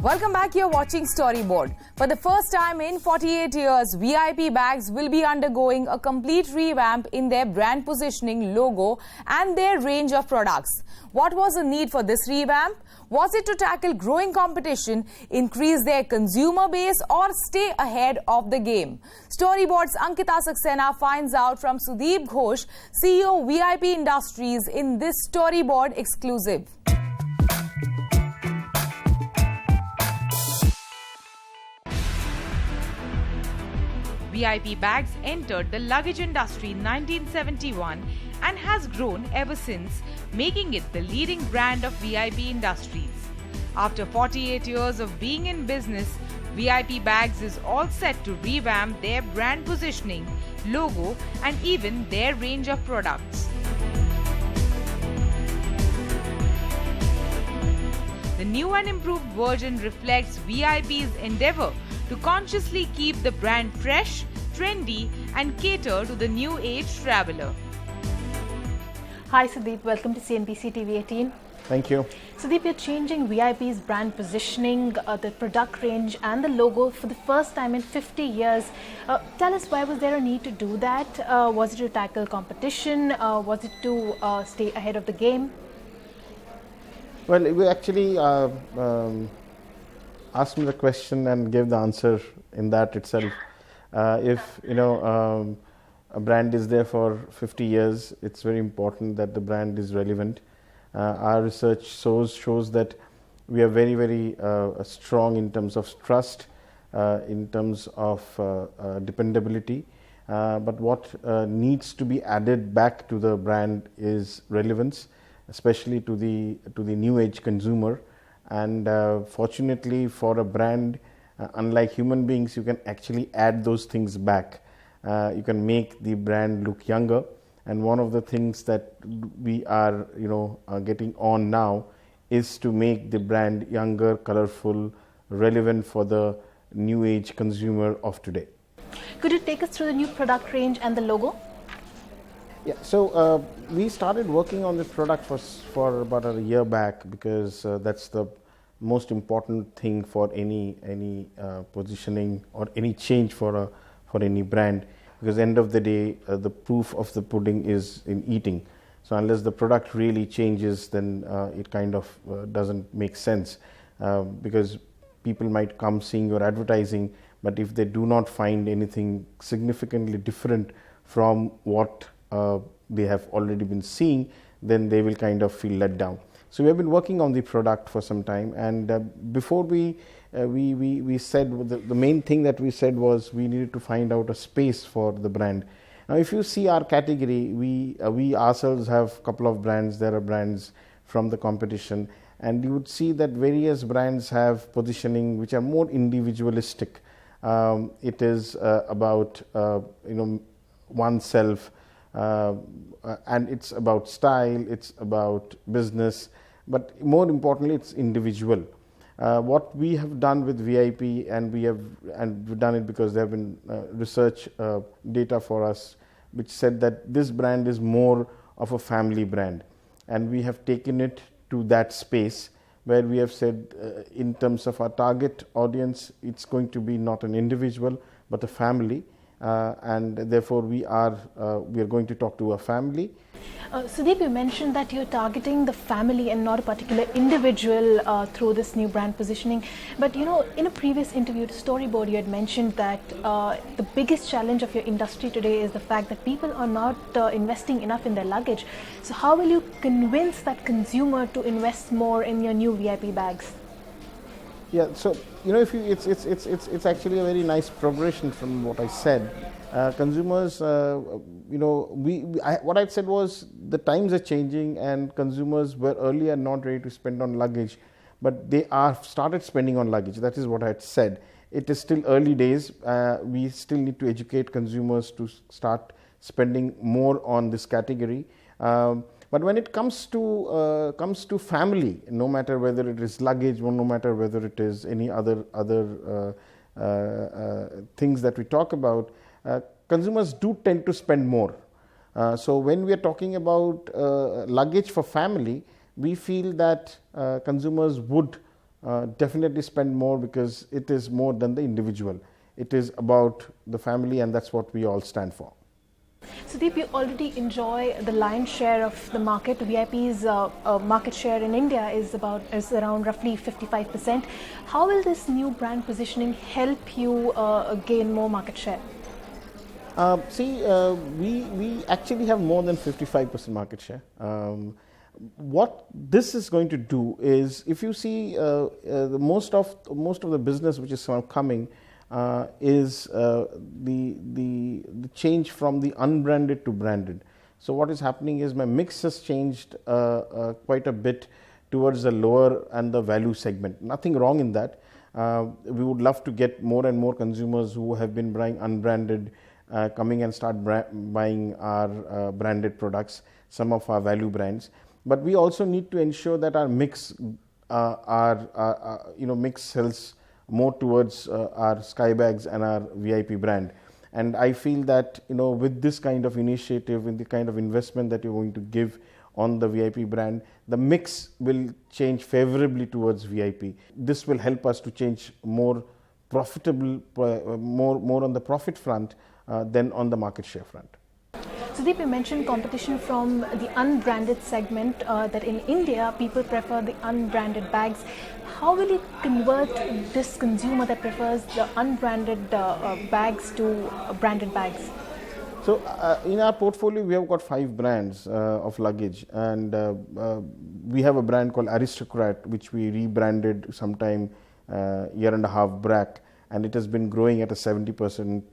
Welcome back, you're watching Storyboard. For the first time in 48 years, VIP bags will be undergoing a complete revamp in their brand positioning, logo and their range of products. What was the need for this revamp? Was it to tackle growing competition, increase their consumer base or stay ahead of the game? Storyboard's Ankita Saxena finds out from Sudip Ghose, CEO VIP Industries in this Storyboard exclusive. VIP bags entered the luggage industry in 1971 and has grown ever since, making it the leading brand of VIP Industries. After 48 years of being in business, VIP Bags is all set to revamp their brand positioning, logo and even their range of products. The new and improved version reflects VIP's endeavor to consciously keep the brand fresh, trendy and cater to the new age traveler. Hi Sudip, welcome to CNBC TV 18. Thank you. Sudip, you're changing VIP's brand positioning, the product range and the logo for the first time in 50 years. Tell us, why was there a need to do that? Was it to tackle competition? Was it to stay ahead of the game? Well, we actually asked me the question and gave the answer in that itself. If a brand is there for 50 years, it's very important that the brand is relevant. Our research shows that we are very, very strong in terms of trust, in terms of dependability. But what needs to be added back to the brand is relevance, especially to the new age consumer. And fortunately for a brand, unlike human beings, you can actually add those things back. You can make the brand look younger. And one of the things that we are getting on now is to make the brand younger, colorful, relevant for the new age consumer of today. Could you take us through the new product range and the logo? Yeah, so we started working on this product for about a year back, because that's the most important thing for any positioning or any change for any brand. Because end of the day, the proof of the pudding is in eating. So unless the product really changes, then it kind of doesn't make sense, because people might come seeing your advertising, but if they do not find anything significantly different from what they have already been seeing, then they will kind of feel let down. So we have been working on the product for some time, and before we said, the main thing that we said was we needed to find out a space for the brand. Now, if you see our category, we ourselves have a couple of brands. There are brands from the competition, and you would see that various brands have positioning which are more individualistic. It is about oneself, and it's about style, it's about business, but more importantly, it's individual. What we have done with VIP, and we've done it because there have been research data for us which said that this brand is more of a family brand, and we have taken it to that space where we have said in terms of our target audience, it's going to be not an individual but a family, and therefore we are going to talk to a family. Sudip, you mentioned that you're targeting the family and not a particular individual through this new brand positioning. But in a previous interview to Storyboard, you had mentioned that the biggest challenge of your industry today is the fact that people are not investing enough in their luggage. So how will you convince that consumer to invest more in your new VIP bags? Yeah, so if it's actually a very nice progression from what I said. Consumers, what I said was the times are changing, and consumers were earlier not ready to spend on luggage, but they are started spending on luggage. That is what I had said. It is still early days. We still need to educate consumers to start spending more on this category. But when it comes to family, no matter whether it is luggage or no matter whether it is any other things that we talk about, consumers do tend to spend more. So when we are talking about luggage for family, we feel that consumers would definitely spend more, because it is more than the individual. It is about the family, and that's what we all stand for. Sudeep, you already enjoy the lion's share of the market. VIP's market share in India is around roughly 55%. How will this new brand positioning help you gain more market share? We actually have more than 55% market share. What this is going to do is, if you see most of the business which is coming is the change from the unbranded to branded. So what is happening is my mix has changed quite a bit towards the lower and the value segment. Nothing wrong in that. We would love to get more and more consumers who have been buying unbranded coming and start buying our branded products, some of our value brands. But we also need to ensure that our mix mix sells more towards our Skybags and our VIP brand. And I feel that with this kind of initiative, with the kind of investment that you're going to give on the VIP brand, the mix will change favorably towards VIP. This will help us to change more profitable, more on the profit front than on the market share front. Sudeep, you mentioned competition from the unbranded segment, that in India people prefer the unbranded bags. How will you convert this consumer that prefers the unbranded bags to branded bags? So in our portfolio we have got 5 brands of luggage, and we have a brand called Aristocrat, which we rebranded sometime year and a half back, and it has been growing at a 70%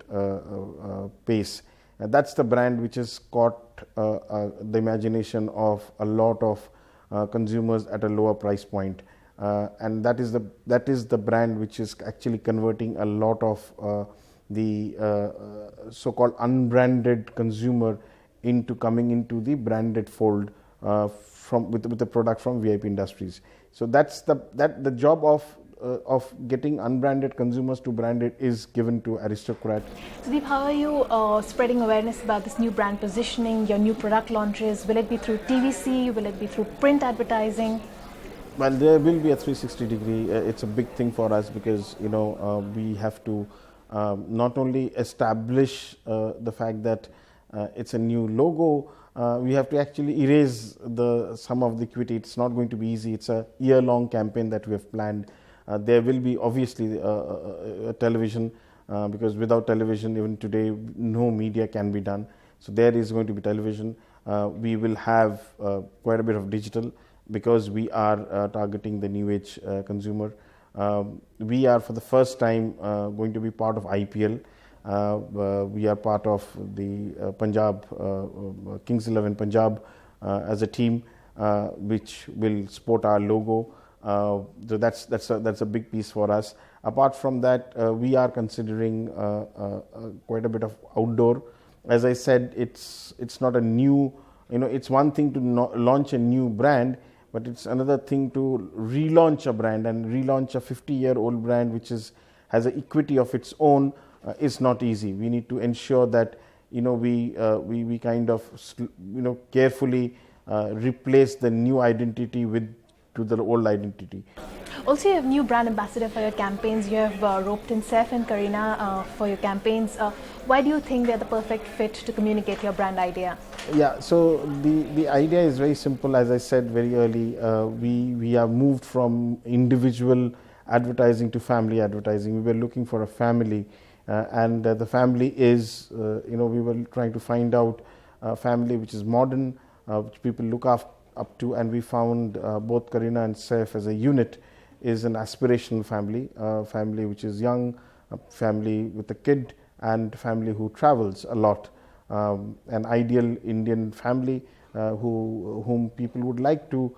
pace. That's the brand which has caught the imagination of a lot of consumers at a lower price point, and that is the brand which is actually converting a lot of the so-called unbranded consumer into coming into the branded fold with the product from VIP Industries. So that's the job of getting unbranded consumers to branded is given to Aristocrat. Sudeep, how are you spreading awareness about this new brand positioning, your new product launches? Will it be through TVC? Will it be through print advertising? Well, there will be a 360 degree. It's a big thing for us, because we have to not only establish the fact that it's a new logo, we have to actually erase some of the equity. It's not going to be easy. It's a year-long campaign that we have planned. There will be obviously a television, because without television, even today, no media can be done. So there is going to be television. We will have quite a bit of digital, because we are targeting the new age consumer. We are for the first time going to be part of IPL. We are part of the Punjab, Kings 11 Punjab as a team, which will sport our logo. So that's a big piece for us. Apart from that, we are considering quite a bit of outdoor. As I said, it's not a new, it's one thing to launch a new brand, but it's another thing to relaunch a brand, and relaunch a 50-year-old brand which has an equity of its own is not easy. We need to ensure that we kind of carefully replace the new identity to the old identity. Also, you have new brand ambassador for your campaigns. You have roped in Saif and Kareena for your campaigns. Why do you think they're the perfect fit to communicate your brand idea? Yeah, so the idea is very simple. As I said very early, we have moved from individual advertising to family advertising. We were looking for a family, and the family is, we were trying to find out a family which is modern, which people look up to, and we found both Kareena and Saif as a unit is an aspirational family, family which is young, a family with a kid, and family who travels a lot, an ideal Indian family whom people would like to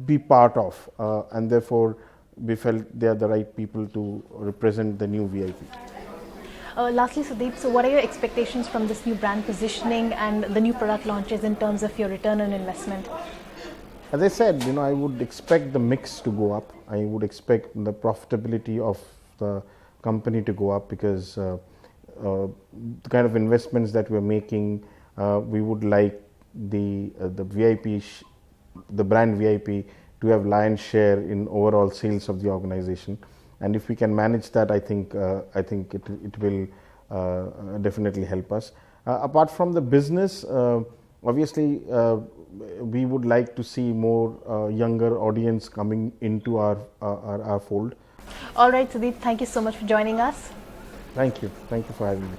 be part of, and therefore we felt they are the right people to represent the new VIP. Lastly, Sudeep, so what are your expectations from this new brand positioning and the new product launches in terms of your return on investment? As I said, I would expect the mix to go up. I would expect the profitability of the company to go up, because the kind of investments that we're making, we would like the VIP, the brand VIP, to have lion's share in overall sales of the organization. And if we can manage that, I think it will definitely help us. Apart from the business, obviously we would like to see more younger audience coming into our fold. All right, Sudip, thank you so much for joining us. Thank you for having me.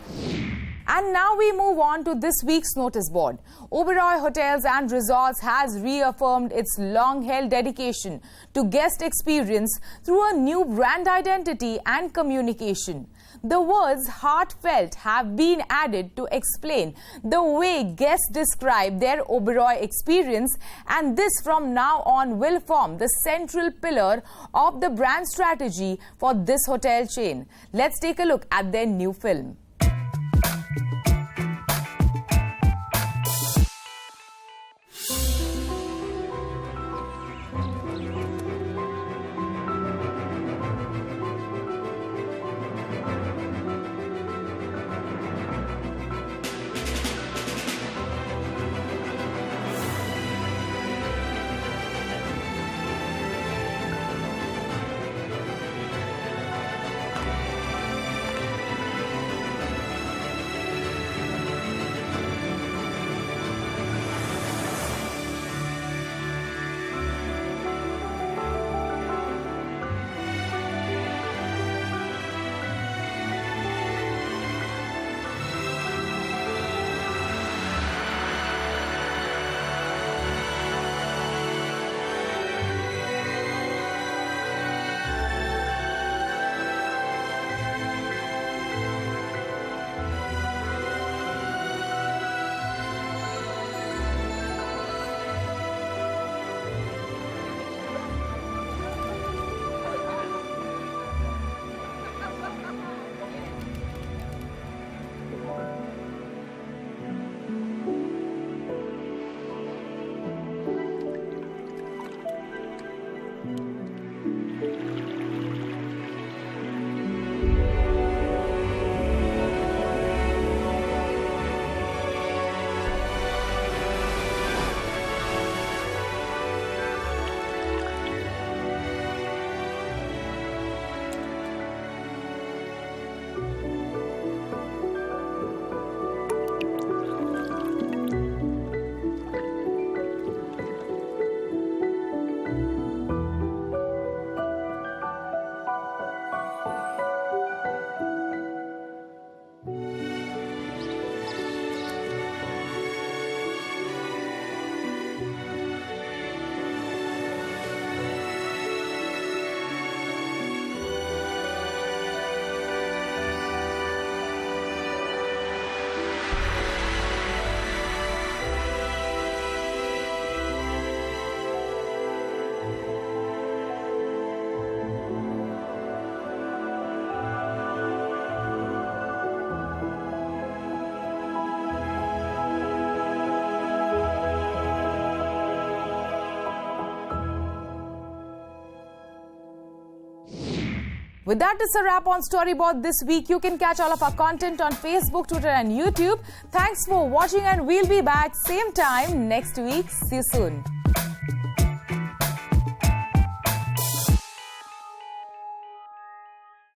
And now we move on to this week's notice board. Oberoi Hotels and Resorts has reaffirmed its long-held dedication to guest experience through a new brand identity and communication. The words heartfelt have been added to explain the way guests describe their Oberoi experience, and this from now on will form the central pillar of the brand strategy for this hotel chain. Let's take a look at their new film. With that, it's a wrap on Storyboard this week. You can catch all of our content on Facebook, Twitter and YouTube. Thanks for watching, and we'll be back same time next week. See you soon.